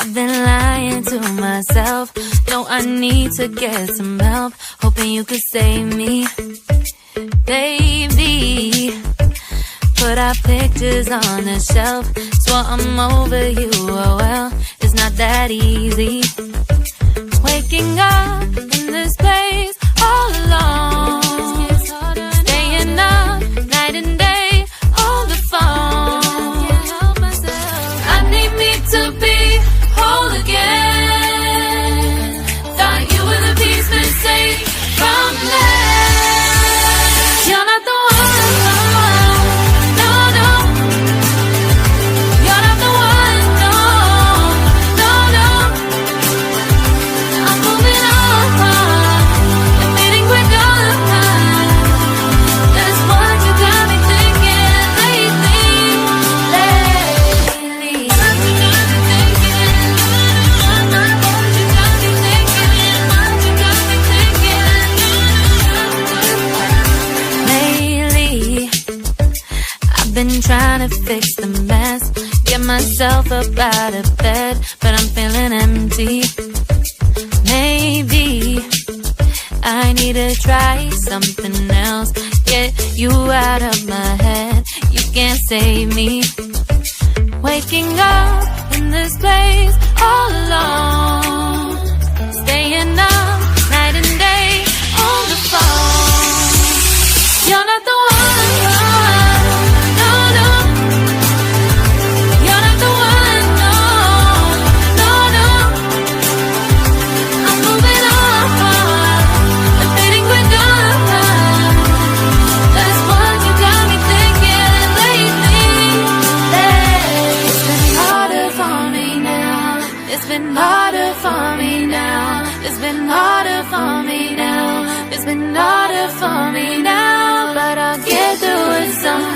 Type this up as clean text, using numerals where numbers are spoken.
I've been lying to myself. No, I need to get some help. Hoping you could save me, baby. Put our pictures on the shelf. Swore I'm over you, oh well, it's not that easy. Waking up in this place all alone, staying up night and day on the phone. I need me to be whole again. Thought you were the piece missing from left. You're not the one, no, no. You're not the one, no, no, no. I'm moving on, you're fading quicker. That's what you got me thinking lately, lately. What you got me thinking, what you got me thinking, what you got me thinking. Lately, I've been trying to fix the mess, get myself up out of bed, but I'm feeling empty. Maybe I need to try something else, get you out of my head. You can't save me. Waking up in this place all alone, staying up night and day on the phone. You're not the one, no, no. You're not the one, no, no, no. I'm moving on, I'm fading quicker. That's what you got me thinking lately, lately. It's been harder for me now. It's been harder for me now. It's been harder for me now. It's been harder for me now. But I'll get through it somehow.